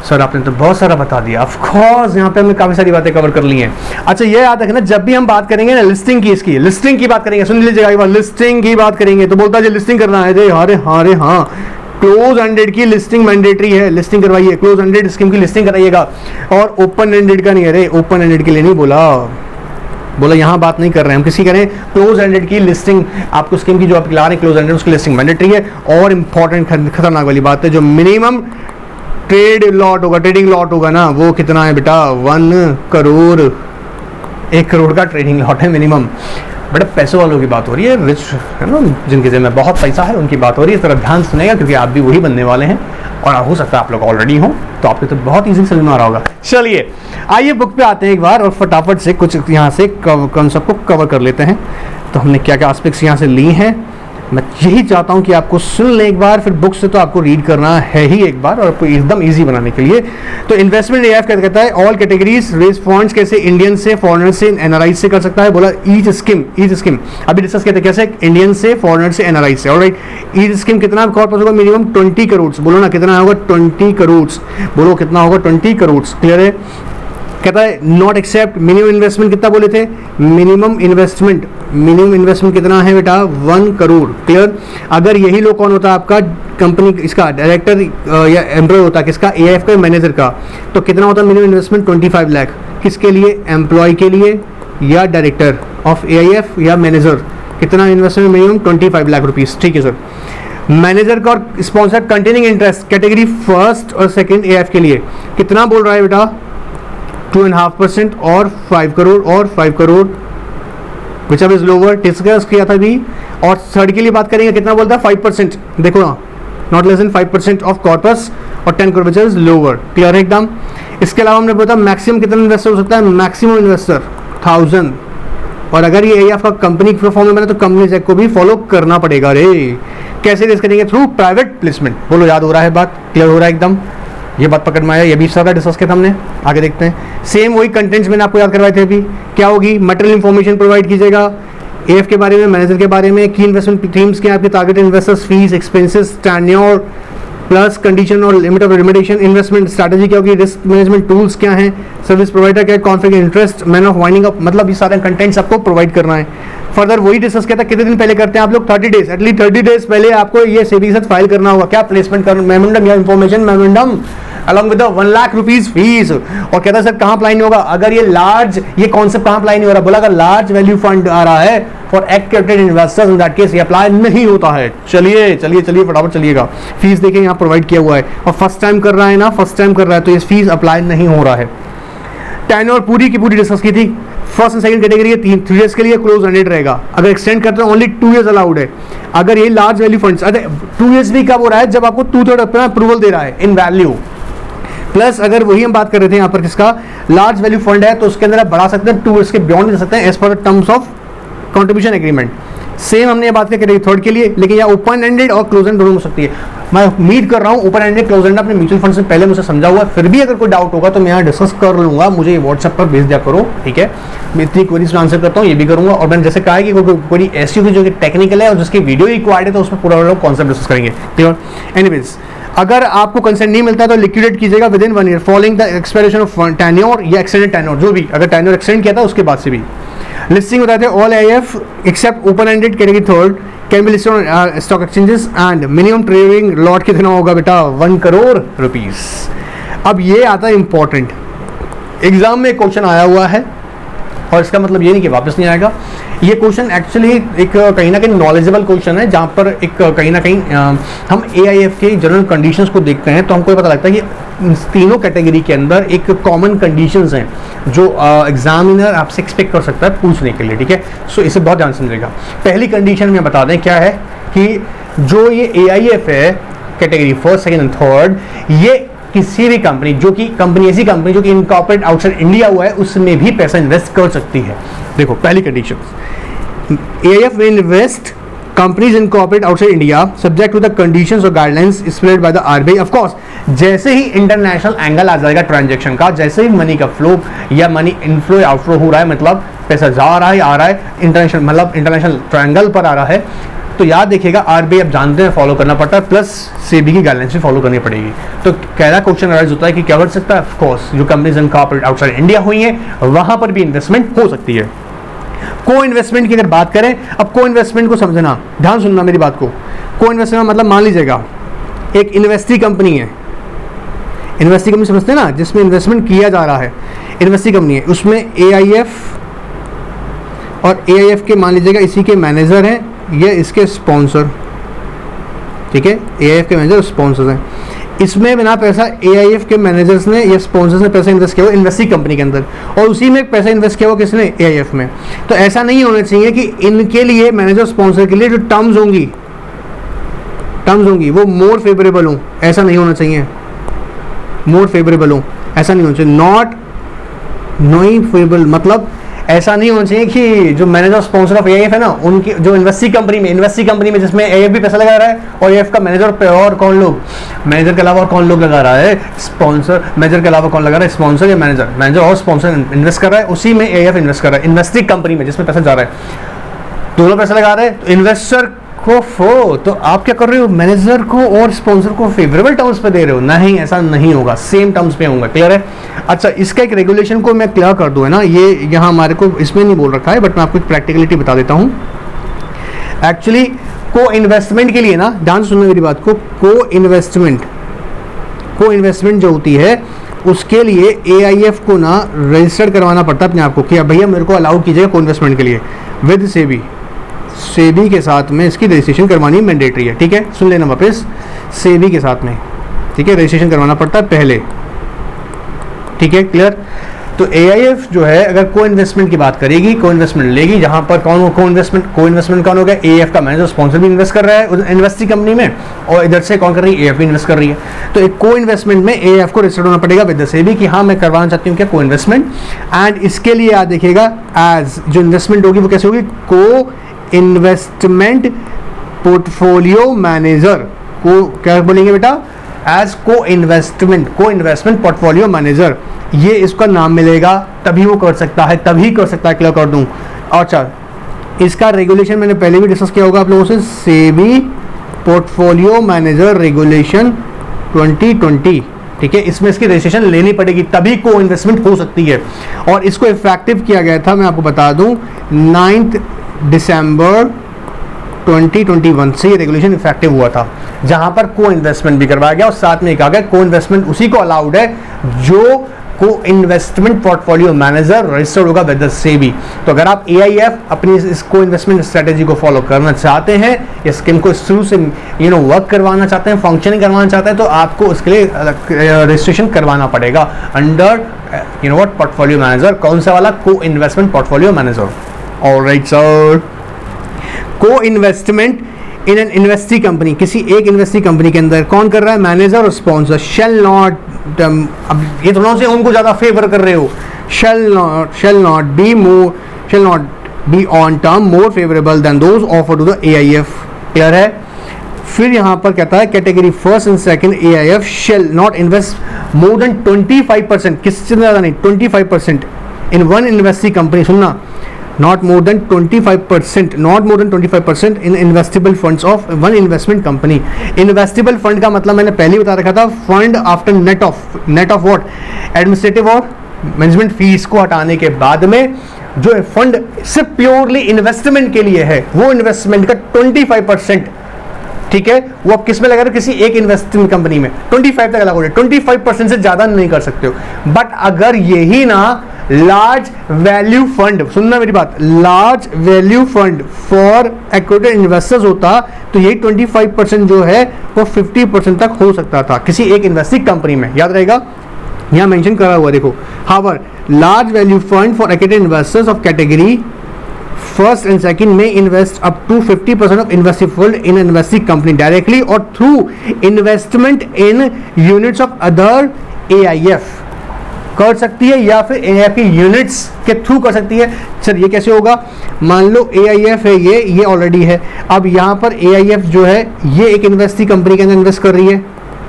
[SPEAKER 1] सर आपने तो बहुत सारा बता दिया, ऑफ कोर्स यहाँ पे हमने काफी सारी बातें कवर कर ली हैं। अच्छा, ये याद रखना, जब भी हम बात करेंगे ना लिस्टिंग की, इसकी लिस्टिंग की बात करेंगे, सुन लीजिएगा एक बार, लिस्टिंग की बात करेंगे तो बोलता है लिस्टिंग करना है, अरे हाँ, क्लोज एंडेड की लिस्टिंग मैंडेटरी है, लिस्टिंग करवाइए, क्लोज एंडेड स्कीम की लिस्टिंग कराइएगा, और ओपन एंडेड का नहीं। अरे ओपन एंडेड के लिए नहीं बोला यहाँ बात नहीं कर रहे हैं हम, किसी करें क्लोज एंडेड की लिस्टिंग, आपको स्कीम की जो आप ला रहे हैं क्लोज एंडेड उसकी लिस्टिंग मैंडेटरी है। और इंपॉर्टेंट खतरनाक वाली बात है, जो मिनिमम ट्रेड लॉट होगा, ट्रेडिंग लॉट होगा ना, वो कितना है बेटा, 1 करोड़, 1 करोड़ का ट्रेडिंग लॉट है मिनिमम। बड़े पैसे वालों की बात हो रही है, रिच है ना, जिनके जेब में बहुत पैसा है उनकी बात हो रही है। जरा ध्यान सुनेगा क्योंकि आप भी वही बनने वाले हैं, और हो सकता है आप लोग ऑलरेडी हो, तो आपको तो बहुत ईजी समझ में आ रहा होगा। चलिए आइए बुक पे आते हैं एक बार, और फटाफट से कुछ यहाँ से कॉन्सेप्ट को कवर कर लेते हैं। तो हमने क्या क्या एस्पेक्ट्स यहाँ से ली हैं, मैं यही चाहता हूं कि आपको सुन लें एक बार, फिर बुक से तो आपको रीड करना है ही एक बार, और आपको एकदम इजी बनाने के लिए। तो इन्वेस्टमेंट AIF क्या कहता है, ऑल कैटेगरीज रेज फंड्स, कैसे इंडियन से, फॉरेनर से, NRI से कर सकता है। बोला ईच स्कीम अभी डिस्कस कहते हैं कैसे, इंडियन से, फॉरेनर से, NRI से। ऑलराइट, ईच स्कीम कितना कॉर्पस होगा, मिनिमम 20 करोड़। बोलो ना कितना होगा, 20 करोड़। बोलो कितना होगा, 20 करोड़। क्लियर है। कहता है नॉट एक्सेप्ट मिनिमम इन्वेस्टमेंट, कितना बोले थे, मिनिमम इन्वेस्टमेंट कितना है बेटा, 1 करोड़। क्लियर। अगर यही लोग कौन होता है आपका, कंपनी इसका डायरेक्टर या एम्प्लॉय होता है किसका, AIF का, मैनेजर का, तो कितना होता है मिनिमम इन्वेस्टमेंट, 25 लाख। किसके लिए, एम्प्लॉय के लिए या डायरेक्टर ऑफ AIF या मैनेजर, कितना इन्वेस्टमेंट मिनिमम, 25 लाख रुपीज। ठीक है सर। मैनेजर का और sponsor containing interest category first और सेकेंड AIF के लिए कितना बोल रहा है बेटा, 2.5% और 5 करोड़ और 5 crore, which is lower, discuss किया था भी। और थर्ड के लिए बात करेंगे कितना बोलता है, 5%। देखो ना, not less than 5% of corpus, और 10 crore which is lower. Clear है एकदम। इसके अलावा हमने बोला मैक्सिमम कितना इन्वेस्टर हो सकता है, मैक्सिमम इन्वेस्टर 1000। और अगर ये AIF का कंपनी फॉर्म में बना तो कंपनी एक्ट को भी फॉलो करना पड़ेगा। रे कैसे रेस करेंगे, थ्रू प्राइवेट प्लेसमेंट। बोलो याद हो रहा है बात, क्लियर हो रहा है एकदम, ये बात पकड़ में आया, ये भी सारा डिस्कस किया था हमने। आगे देखते हैं, सेम वही कंटेंट्स मैंने आपको याद करवाए थे अभी। क्या होगी, मटेरियल इंफॉर्मेशन प्रोवाइड कीजिएगा AIF के बारे में, मैनेजर के बारे में, की इन्वेस्टमेंट थीम्स के, आपके target investors, fees, expenses, tenure, plus condition और limit of remediation, investment strategy क्या होगी, रिस्क मैनेजमेंट टूल्स क्या हैं, सर्विस प्रोवाइडर क्या है, conflict interest, man of winding up, मतलब ये सारे कंटेंट्स आपको प्रोवाइड करना है। फर्दर वही डिस्कस किया था, कितने दिन पहले करते हैं आप लोग, 30 डेज, एटलीस्ट 30 डेज पहले आपको ये सेबी के साथ फाइल करना होगा। क्या, प्लेसमेंट मेमोरेंडम या information memorandum along with 1 lakh rupees fees. और कहता है सर कहाँ अप्लाई नहीं होगा, अगर ये लार्ज, ये कॉन्सेप्ट कहाँ अप्लाई नहीं हो रहा, बोला अगर लार्ज वैल्यू फंड आ रहा है for activated investors, in that case ये अप्लाई नहीं होता है। चलिए फटाफट चलिएगा। फीस देखिए यहाँ प्रोवाइड किया हुआ है, और फर्स्ट टाइम कर रहा है ना, तो ये फीस अप्लाई नहीं हो रहा है। टेन्योर पूरी की पूरी डिस्कस की थी, first and second category 3 years के लिए क्लोज एंडेड रहेगा। अगर एक्सटेंड करते हैं ओनली 2 ईयर्स अलाउड है। अगर ये लार्ज वैल्यू फंड्स, अरे 2 ईयर्स भी कब हो रहा है, जब आपको 2/3 अप्रूवल दे रहा है इन वैल्यू। प्लस अगर वही हम बात कर रहे थे यहाँ पर किसका, लार्ज वैल्यू फंड है, तो उसके अंदर आप बढ़ा सकते हैं, 2 ईयर्स के बियॉन्ड दे सकते हैं as per the terms of contribution agreement. Same हमने ये बात करी थर्ड के लिए, लेकिन यहाँ ओपन एंडेड और क्लोज एंड दोनों हो सकती है। मैं उम्मीद कर रहा हूँ ओपन एंडेड क्लोज एंड अपने म्यूचुअल फंड से पहले मुझे समझा हुआ है, फिर भी अगर कोई डाउट होगा तो मैं यहाँ डिस्कस कर लूँगा, मुझे व्हाट्सएप पर भेज दिया करो, ठीक है। मैं इतनी क्वेरीज आंसर करता हूँ, ये भी करूँगा। और मैंने जैसे कहा है कि कोई ऐसी होगी जो कि टेक्निकल है और जिसकी वीडियो रिक्वायर्ड है, तो उसमें पूरा कॉन्सेप्ट डिस्कस करेंगे, ठीक है। एनीवेज, अगर आपको कंसेंट नहीं मिलता तो लिक्विडेट कीजिएगा with in 1 year following the expiration of tenure या एक्सटेंडेड टेन्योर, जो भी, अगर टेन्योर एक्सटेंड किया था उसके बाद से भी। लिस्टिंग बताते हैं, all AIF except open ended category third can be listed on stock exchanges and minimum trading lot कितना होगा बेटा, 1 करोड़ रुपीस। अब ये आता है इंपॉर्टेंट, एग्जाम में क्वेश्चन आया हुआ है, और इसका मतलब ये नहीं कि वापस नहीं आएगा। ये क्वेश्चन एक्चुअली एक कहीं ना कहीं नॉलेजेबल क्वेश्चन है, जहाँ पर एक कहीं ना कहीं हम AIF के जनरल कंडीशंस को देखते हैं तो हमको पता लगता है कि तीनों कैटेगरी के अंदर एक कॉमन कंडीशंस हैं जो एग्जामिनर आपसे एक्सपेक्ट कर सकता है पूछने के लिए, ठीक है। सो इसे बहुत ध्यान समझिएगा। पहली कंडीशन में बता दें क्या है कि जो ये AIF है, category first, second and third, ये किसी भी कंपनी जो कि ऐसी कंपनी जो कि इनकॉर्पोरेट आउटसाइड इंडिया हुआ है उसमें भी पैसा इन्वेस्ट कर सकती है। देखो पहली condition, AIF will invest companies incorporate outside India subject to the conditions or guidelines spread by the RBI। Of course जैसे ही इंटरनेशनल एंगल आ जाएगा ट्रांजैक्शन का, जैसे ही मनी का फ्लो या मनी इनफ्लो आउटफ्लो हो रहा है, मतलब पैसा जा रहा है आ रहा है, इंटरनेशनल मतलब इंटरनेशनल ट्रायंगल पर आ रहा है, तो याद देखिएगा आरबीआई अब जानते हैं फॉलो करना पड़ता है, प्लस सेबी की गाइडलाइंस भी फॉलो करनी पड़ेगी। तो कहना क्वेश्चन अराइज होता है कि क्या कर सकता है, ऑफ कोर्स जो कंपनीज इनकॉर्पोरेट आउटसाइड इंडिया हुई हैं वहां पर भी इन्वेस्टमेंट हो सकती है। को इन्वेस्टमेंट की अगर बात करें, अब को इन्वेस्टमेंट को समझना, ध्यान सुनना मेरी बात को। को इन्वेस्टमेंट मतलब मान लीजिएगा एक इन्वेस्टी कंपनी है, इन्वेस्टी कंपनी समझते हैं ना, जिसमें इन्वेस्टमेंट किया जा रहा है, इन्वेस्टी कंपनी है, उसमें AIF और AIF के मान लीजिएगा इसी के मैनेजर हैं, ये इसके स्पॉन्सर, ठीक है, AIF के मैनेजर स्पॉन्सर्स हैं। इसमें बिना पैसा AIF के मैनेजर्स ने या स्पॉन्सर्स ने पैसा इन्वेस्ट किया हुआ इन्वेस्टी कंपनी के अंदर, और उसी में पैसा इन्वेस्ट किया हुआ किसने, AIF में। तो ऐसा नहीं होना चाहिए कि इनके लिए मैनेजर स्पॉन्सर के लिए जो टर्म्स होंगी वो मोर फेवरेबल हों, ऐसा नहीं होना चाहिए, मोर फेवरेबल हों ऐसा नहीं होना चाहिए, नॉट फेवरेबल मतलब ऐसा नहीं होना चाहिए कि जो मैनेजर स्पॉन्सर ऑफ AIF है ना, उनकी जो इन्वेस्टी कंपनी में जिसमें AIF भी पैसा लगा रहा है और AIF का मैनेजर पे और कौन लोग, मैनेजर के अलावा और कौन लोग लगा रहा है, स्पॉन्सर, मैनेजर के अलावा कौन लगा रहा है, स्पॉन्सर या मैनेजर और स्पॉन्सर इन्वेस्ट कर रहा है, उसी में AIF इन्वेस्ट कर रहा है इन्वेस्टी कंपनी में जिसमें पैसा जा रहा है, दोनों पैसा लगा रहे हैं। तो इन्वेस्टर को तो आप क्या कर रहे हो, मैनेजर को और स्पॉन्सर को फेवरेबल टर्म्स पे दे रहे हो, नहीं ऐसा नहीं होगा, सेम टर्म्स पे होगा। क्लियर है? अच्छा, इसका एक रेगुलेशन को मैं क्लियर कर दूं, है ना, ये यहाँ हमारे को इसमें नहीं बोल रखा है, बट मैं आपको एक प्रैक्टिकलिटी बता देता हूँ। एक्चुअली को इन्वेस्टमेंट के लिए ना, ध्यान सुनना मेरी बात को, को इन्वेस्टमेंट जो होती है उसके लिए AIF को ना रजिस्टर्ड करवाना पड़ता है अपने आप को कि भैया मेरे को अलाउ कीजिएगा को इन्वेस्टमेंट के लिए, विद सेबी के साथ में इसकी रजिस्ट्रेशन करवानी मैंडेटरी है। ठीक है, सुन लेना वापस, सेबी के साथ में, ठीक है, रजिस्ट्रेशन करवाना पड़ता है पहले। ठीक है, क्लियर? तो AIF जो है अगर को इन्वेस्टमेंट की बात करेगी, को इन्वेस्टमेंट लेगी, जहां पर कौन को इन्वेस्टमेंट कौन हो गया, AIF का मैनेजर स्पॉन्सर भी इन्वेस्ट कर रहा है इन्वेस्टी कंपनी में, और इधर से कौन कर रही है, AIF भी इन्वेस्ट कर रही है। तो एक को इन्वेस्टमेंट में AIF को रजिस्टर्ड होना पड़ेगा विद सेबी कि हाँ मैं करवाना चाहती हूँ क्या को इन्वेस्टमेंट। एंड इसके लिए याद देखिएगा एज जो इन्वेस्टमेंट होगी वो कैसे होगी, को इन्वेस्टमेंट पोर्टफोलियो मैनेजर, को क्या बोलेंगे बेटा, एज को इन्वेस्टमेंट पोर्टफोलियो मैनेजर, ये इसका नाम मिलेगा, तभी वो कर सकता है, क्लियर कर दूं। अच्छा, इसका रेगुलेशन मैंने पहले भी डिस्कस किया होगा आप लोगों से, सेबी पोर्टफोलियो मैनेजर रेगुलेशन 2020। ठीक है, इसमें इसकी रजिस्ट्रेशन लेनी पड़ेगी तभी को इन्वेस्टमेंट हो सकती है, और इसको इफेक्टिव किया गया था, मैं आपको बता दूं 9 दिसंबर 2021 से ये रेगुलेशन इफेक्टिव हुआ था, जहां पर को इन्वेस्टमेंट भी करवाया गया और साथ में कहा गया को इन्वेस्टमेंट उसी को अलाउड है जो को इन्वेस्टमेंट पोर्टफोलियो मैनेजर रजिस्टर्ड होगा विद द सेबी। तो अगर आप AIF अपनी इस को इन्वेस्टमेंट स्ट्रेटेजी को फॉलो करना चाहते हैं, इस स्कीम को शुरू से वर्क करवाना चाहते हैं, फंक्शनिंग करवाना चाहते हैं, तो आपको उसके लिए रजिस्ट्रेशन करवाना पड़ेगा अंडर पोर्टफोलियो मैनेजर। कौन सा वाला, co investment portfolio manager. Alright sir, co investment in an investee company, किसी एक इन्वेस्टी कंपनी के अंदर कौन कर रहा है, मैनेजर और स्पॉन्सर, शेल नॉट, अब ये दोनों से उनको ज़्यादा फेवर कर रहे हो, shall not be on term more favourable than those offer to the AIF। Clear है? फिर यहाँ पर कहता है category first and second AIF shall not invest more than 25%, किससे ज़्यादा नहीं, 25% इन वन इन्वेस्टी कंपनी, सुनना, not more than 25% in investable funds of one investment company। investable fund का मतलब मैंने पहले ही बता रखा था, fund after net of what, administrative और मैनेजमेंट फीस को हटाने के बाद में जो फंड सिर्फ प्योरली इन्वेस्टमेंट के लिए है, वो इन्वेस्टमेंट का 25%, ठीक है, वो आप किस में लगा रहे हो, किसी एक इन्वेस्टमेंट कंपनी में 25 तक लगा रहे हो, 25% से ज्यादा नहीं कर सकते हो। बट अगर यही ना लार्ज वैल्यू फंड, सुनना मेरी बात, large value fund for accredited investors होता तो यही 25% जो है वो 50% तक हो सकता था किसी एक इन्वेस्टिंग कंपनी में, याद रहेगा, यहां मेंशन करा हुआ देखो। However large value fund for accredited investors of category first and second में invest up to 50% of investible fund in investing company directly और through investment in units of other AIF कर सकती है, या फिर AIF की यूनिट्स के through कर सकती है। सर ये कैसे होगा? मान लो AIF है, ये ऑलरेडी है। अब यहाँ पर AIF जो है ये एक इन्वेस्टिंग कंपनी के अंदर इन्वेस्ट कर रही है,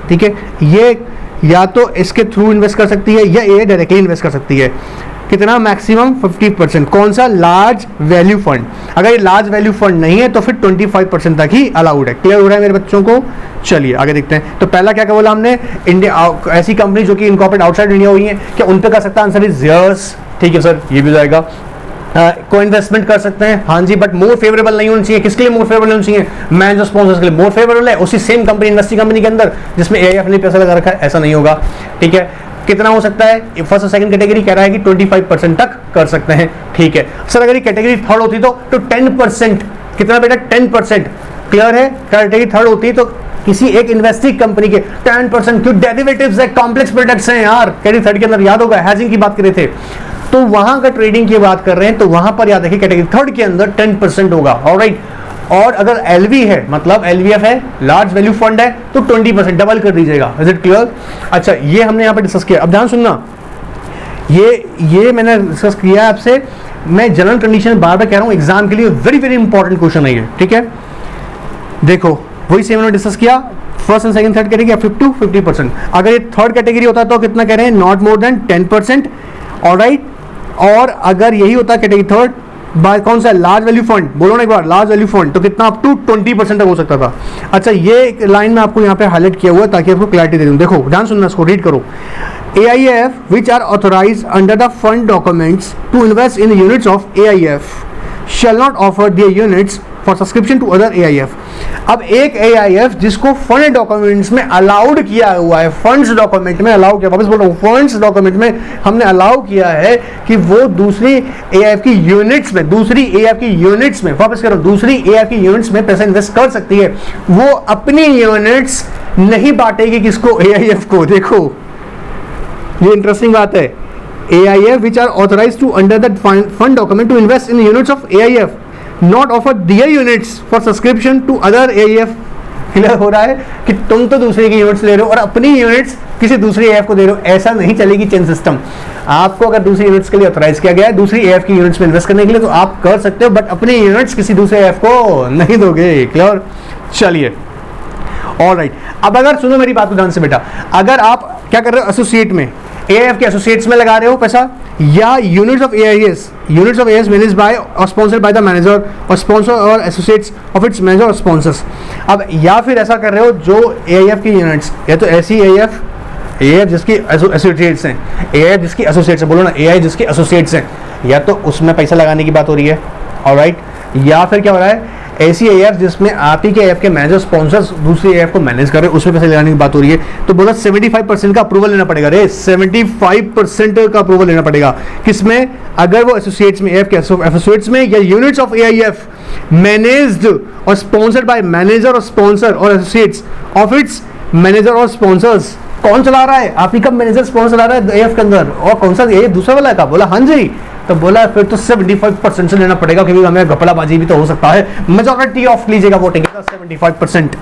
[SPEAKER 1] ठीक है। ये या तो इसके थ्रू इन्वेस्ट कर सकती है या ये डायरेक्टली इन्वेस्ट कर सकती है। कितना? मैक्सिमम 50%। कौन सा? Large value fund. अगर ये लार्ज वैल्यू फंड नहीं है तो फिर 25% तक ही अलाउड है। क्लियर हो रहा है मेरे बच्चों को? चलिए आगे देखते हैं। तो पहला क्या बोला हमने? इंडिया, ऐसी कंपनी जो कि इनकॉर्पोरेट आउटसाइड इंडिया हुई है, क्या उन पे कर सकता है? Answer is yes. ठीक है सर, ये भी जाएगा। को इन्वेस्टमेंट कर सकते हैं, हाँ जी, बट मोर फेवरेबल नहीं होनी चाहिए। किसके लिए मोर फेवरेबल होनी चाहिए? मैनेजर स्पॉन्सर्स के लिए मोर फेवरेबल है, उसी सेम कंपनी, इन्वेस्टिंग कंपनी के अंदर जिसमें AIF ने पैसा लगा रखा है, ऐसा नहीं होगा। ठीक है, कितना हो सकता है? फर्स्ट और सेकंड कैटेगरी कह रहा है कि 25% तक कर सकते हैं। ठीक है सर, अगर ये कैटेगरी थर्ड होती तो 10%। कितना बेटा? 10%। क्लियर है? कैटेगरी थर्ड होती तो किसी एक इन्वेस्टिंग कंपनी के 10%, क्यों? डेरिवेटिव्स है, कॉम्प्लेक्स प्रोडक्ट्स हैं यार। कैटेगरी थर्ड के अंदर याद होगा हैजिंग की बात कर रहे थे, तो वहां का ट्रेडिंग की बात कर रहे हैं, तो वहां पर याद रखिए कैटेगरी थर्ड के अंदर 10% होगा। ऑलराइट। और अगर LV है, मतलब LVF है, लार्ज वैल्यू फंड है, तो 20% डबल कर दीजिएगा। Is it clear? अच्छा, ये हमने यहाँ पे डिस्कस किया। अब ध्यान सुनना, ये मैंने डिस्कस किया आपसे। मैं जनरल कंडीशन बार बार कह रहा हूँ, एग्जाम के लिए वेरी वेरी इंपॉर्टेंट क्वेश्चन है ये। ठीक है, देखो वही सेम हमने डिस्कस किया। First and second third category 50%। अगर ये थर्ड कैटेगरी होता तो कितना कह रहे हैं? Not more than 10%। ऑलराइट। और अगर यही होता कैटेगरी थर्ड बाय कौन सा? Large value fund. बोलो ना एक बार, लार्ज वैल्यू फंड, तो कितना? अप टू 20% तक हो सकता था। अच्छा, ये लाइन में आपको यहाँ पे हाईलाइट किया हुआ है ताकि आपको क्लैरिटी दे दूं। देखो ध्यान सुनना, इसको रीड करो। AIF which are authorized under the fund documents to invest in units of AIF shall not offer their units for subscription to other AIF। अब एक AIF जिसको फंड डॉक्यूमेंट्स में अलाउड किया हुआ है, फंड्स डॉक्यूमेंट में allow किया, वापस बोल रहा हूँ, फंड्स डॉक्यूमेंट में हमने अलाउ किया है कि वो दूसरी AIF की यूनिट्स में, वापस करो, दूसरी AIF की यूनिट्स में पैसा इन्वेस्ट कर सकती है। वो अपनी यूनिट्स नहीं बांटेगी किसको? AIF को। देखो ये इंटरेस्टिंग बात है। AIF which are authorized to under that fund document to invest in units of AIF not offer their units for subscription to other AIF। Clear हो रहा है कि तुम तो दूसरे की यूनिट्स ले रहे हो और अपनी यूनिट्स किसी दूसरी AIF को दे रहे हो। ऐसा नहीं चलेगी चेन सिस्टम। आपको अगर दूसरी यूनिट्स के लिए ऑथराइज किया गया है दूसरी AIF की यूनिट्स में इन्वेस्ट करने के लिए, तो आप कर सकते हो, बट अपनी यूनिट्स किसी दूसरे AIF को नहीं दोगे। क्लियर? चलिए ऑलराइट। अब अगर सुनो मेरी बात को ध्यान से बेटा, अगर आप क्या कर रहे हो? एसोसिएट में, AIF के एसोसिएट्स में लगा रहे हो पैसा, या units of AIS managed by और स्पॉन्सर्ड बाय द मैनेजर और स्पॉन्सर और एसोसिएट्स ऑफ इट्स मैनेजर और स्पॉन्सर्स। अब या फिर ऐसा कर रहे हो जो AIF की यूनिट्स, या तो ऐसी AIF जिसकी एसोसिएट्स हैं, AIF जिसकी एसोसिएट्स है, बोलो ना, AI जिसकी एसोसिएट्स हैं, या तो उसमें पैसा लगाने की बात हो रही है। ऑलराइट। या फिर क्या हो रहा है? ऐसी AIF जिसमें आप ही के AIF के मैनेजर स्पॉन्सर्स दूसरी AIF को मैनेज कर रहे हैं, उसमें पैसे लगाने की बात हो रही है। तो बोला 75% का अप्रूवल लेना पड़ेगा। रे 75% का अप्रूवल लेना पड़ेगा। किसमें? अगर वो एसोसिएट्स में, AIF के एसोसिएट्स में, या यूनिट्स ऑफ AIF मैनेज्ड और स्पॉन्सर्ड बाय मैनेजर और स्पॉन्सर और एसोसिएट्स ऑफ इट्स मैनेजर और स्पॉन्सर्स। कौन चला रहा है? आप ही का मैनेजर स्पॉन्सर चला रहा है AIF के अंदर। और कौन सा? ये दूसरा वाला का। बोला हाँ जी। तो बोला फिर तो 75% से लेना पड़ेगा, क्योंकि हमें घपलाबाजी भी तो हो सकता है। मेजॉरिटी ऑफ लीजिएगा वोटिंग 75%।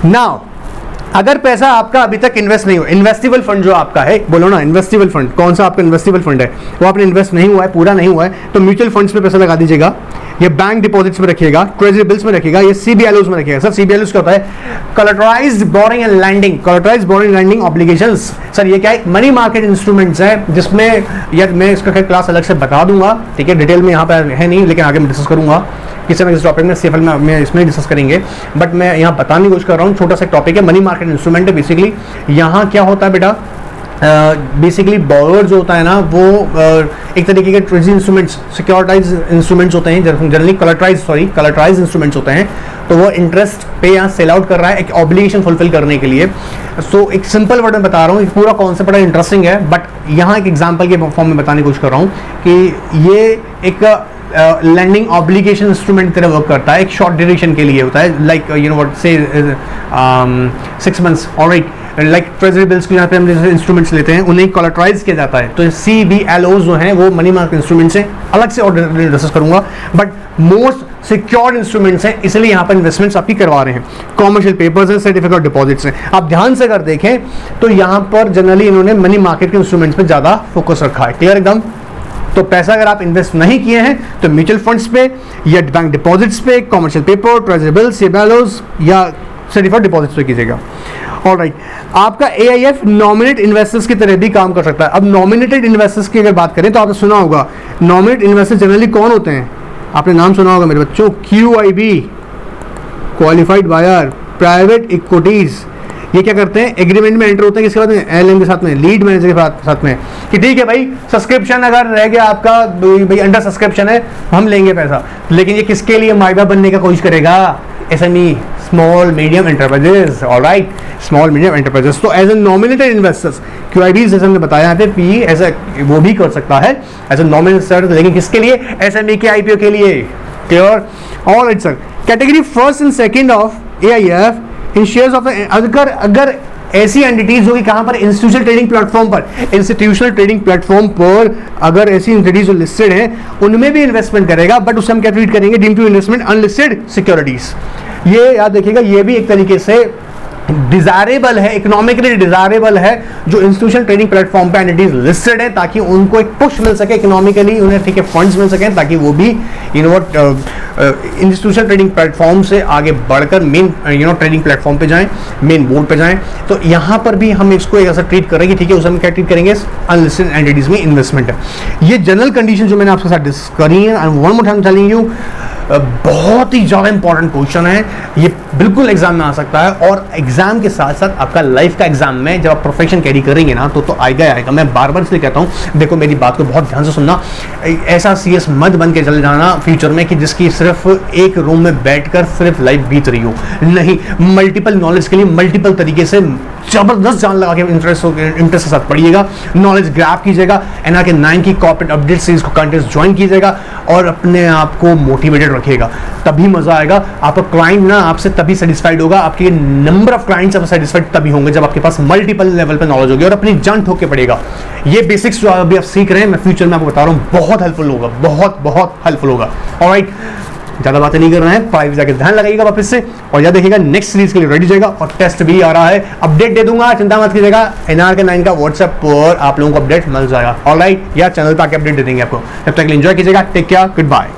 [SPEAKER 1] नाउ अगर पैसा आपका अभी तक इन्वेस्ट नहीं हुआ, इन्वेस्टिबल फंड जो आपका है, बोलो ना इन्वेस्टिबल फंड, कौन सा आपका इन्वेस्टिबल फंड है, वो आपने इन्वेस्ट नहीं हुआ है, पूरा नहीं हुआ है, तो म्यूचुअल फंड्स में पैसा लगा दीजिएगा, ये बैंक डिपॉजिट्स में रखिएगा, ट्रेजरी बिल्स में रखिएगा, ये CBLOs में रखिएगा। सर CBLOs क्या होता है? Collateralised borrowing and lending, collateralised borrowing lending obligations. Sir ये क्या है? मनी मार्केट इंस्ट्रूमेंट्स है, जिसमें यार मैं इसका क्लास अलग से बता दूंगा, ठीक है, डिटेल में यहाँ पर है नहीं, लेकिन आगे मैं डिस्कस करूंगा किसी न किसी टॉपिक में, CFL में मैं इसमें डिस्कस करेंगे, बट मैं यहाँ बताने की कोशिश कर रहा हूँ। छोटा सा टॉपिक है, मनी मार्केट इंस्ट्रूमेंट है बेसिकली। यहाँ क्या होता है बेटा? बेसिकली बोरोवर जो होता है ना, वो एक तरीके के ट्रेजरी इंस्ट्रूमेंट्स, सिक्योरिटाइज इंस्ट्रूमेंट्स होते हैं, जनरली कोलैटराइज इंस्ट्रूमेंट्स होते हैं। तो वो इंटरेस्ट पे यहाँ सेल आउट कर रहा है एक ऑब्लिगेशन फुलफिल करने के लिए। सो एक सिंपल वर्ड में बता रहा हूँ, पूरा कॉन्सेप्ट बड़ा इंटरेस्टिंग है, बट यहाँ एक एग्जाम्पल के फॉर्म में बताने की कोशिश कर रहा हूँ कि ये एक लैंडिंग ऑब्लिगेशन इंस्ट्रूमेंट की तरह वर्क करता है, एक शॉर्ट ड्यूरेशन के लिए होता है, लाइक यू नो व्हाट से 6 months. Alright. Like treasury bills को यहाँ पे हम जैसे इंस्ट्रूमेंट्स लेते हैं उन्हें कोलैटराइज किया जाता है, तो CBLOs जो हैं वो मनी मार्केट इंस्ट्रूमेंट्स हैं, अलग से और डिस्कस करूंगा, बट मोस्ट सिक्योर्ड इंस्ट्रूमेंट्स हैं, इसलिए यहाँ पर इन्वेस्टमेंट्स आपकी करवा रहे हैं। कॉमर्शियल पेपर्स हैं, सर्टिफिकेट डिपॉजिट्स हैं। आप ध्यान से अगर देखें तो यहाँ पर जनरली इन्होंने मनी मार्केट के इंस्ट्रूमेंट्स पे ज़्यादा फोकस रखा है। क्लियर एकदम? तो पैसा अगर आप इन्वेस्ट नहीं किए हैं तो म्यूचुअल फंड्स पे या बैंक डिपॉजिट्स पे, commercial paper, treasury bills, CBLOs या सर्टिफिकेट डिपॉजिट्स पे कीजिएगा। ऑलराइट, आपका AIF नॉमिनेट इन्वेस्टर्स की तरह भी काम कर सकता है। अब नॉमिनेटेड इन्वेस्टर्स की अगर बात करें तो आपने सुना होगा नॉमिनेट इन्वेस्टर्स जनरली कौन होते हैं, आपने नाम सुना होगा मेरे बच्चों, QIB, qualified buyer, private equities. ये क्या करते हैं, एग्रीमेंट में एंटर होते हैं किसके साथ में, LM के साथ में, लीड मैनेजर के साथ में, कि ठीक है भाई सब्सक्रिप्शन अगर रह गया आपका, भाई अंडर सब्सक्रिप्शन है हम लेंगे पैसा, लेकिन ये किसके लिए माइबा बनने का कोशिश करेगा, SME, small medium enterprises. Alright, small medium enterprises. तो as a nominated investors QIB जैसे हमने बताया यहाँ पे PE ऐसा वो भी कर सकता है एज ए नॉमिनेटेड, लेकिन किसके लिए, SME के IPO के लिए। Clear? Alright sir, category first and second of AIF in shares of, अगर ऐसी एंटिटीज होगी कहां पर, इंस्टीट्यूशनल ट्रेडिंग प्लेटफॉर्म पर, इंस्टीट्यूशनल ट्रेडिंग प्लेटफॉर्म पर अगर ऐसी एंटिटीज जो लिस्टेड हैं उनमें भी इन्वेस्टमेंट करेगा, बट उससे हम क्या ट्रीट करेंगे, deem to investment unlisted securities. ये याद रखिएगा, ये भी एक तरीके से डिजायरेबल है, इकोनॉमिकली डिजायरेबल है जो इंस्टीट्यूशनल ट्रेडिंग प्लेटफॉर्म पे एंटिटीज लिस्टेड है, ताकि उनको एक पुश मिल सके इकोनॉमिकली, उन्हें ठीक है फंड्स मिल सके, ताकि वो भी इंस्टीट्यूशनल ट्रेडिंग प्लेटफॉर्म से आगे बढ़कर मेन ट्रेडिंग प्लेटफॉर्म पे जाएं, मेन बोर्ड पे जाएं। तो यहाँ पर भी हम इसको ऐसा ट्रीट कर रहे हैं कि ठीक है, उसे हम क्या ट्रीट करेंगे, अनलिस्टेड एंटिटीज में इन्वेस्टमेंट है। ये जनरल कंडीशन जो मैंने आपके साथ डिस्कस करी है, one more time telling you, बहुत ही ज़्यादा इंपॉर्टेंट क्वेश्चन है, ये बिल्कुल एग्जाम में आ सकता है, और एग्जाम के साथ साथ आपका लाइफ का एग्जाम में जब आप प्रोफेशन कैरी करेंगे ना तो आएगा। मैं बार बार इसलिए कहता हूँ, देखो मेरी बात को बहुत ध्यान से सुनना, ऐसा CS मत बन के चले जाना फ्यूचर में कि जिसकी सिर्फ एक रूम में बैठकर सिर्फ लाइफ बीत रही हो, नहीं, मल्टीपल नॉलेज के लिए मल्टीपल तरीके से जबरदस्त जान लगा के इंटरेस्ट के साथ पढ़िएगा, नॉलेज ग्रैब कीजिएगा, NRK 9 की कॉर्पोरेट अपडेट सीरीज को कंटेंट ज्वाइन कीजिएगा और अपने आप को मोटिवेटेड रखिएगा, तभी मजा आएगा। आपका क्लाइंट ना आपसे तभी सेटिस्फाइड होगा, आपके नंबर ऑफ क्लाइंट्स आप सेटिस्फाइड तभी होंगे जब आपके पास मल्टीपल लेवल पे नॉलेज होगी और अपनी जान ठोक के पड़ेगा। ये बेसिक्स जो अभी आप सीख रहे हैं, मैं फ्यूचर में आपको बता रहा हूँ, बहुत हेल्पफुल होगा, बहुत हेल्पफुल होगा। ऑलराइट, ज़्यादा बातें नहीं कर रहे हैं, पढ़ाई जाकर ध्यान लगाइएगा वापस से, और याद देखिएगा नेक्स्ट सीरीज के लिए रेडी जाएगा, और टेस्ट भी आ रहा है, अपडेट दे दूंगा, चिंता मत कीजिएगा। NRK 9 का व्हाट्सएप पर आप लोगों को अपडेट मिल जाएगा। ऑलराइट, या चैनल पर आके अपडेट दे देंगे आपको। तब तक एंजॉय कीजिएगा, टेक केयर, गुड बाय।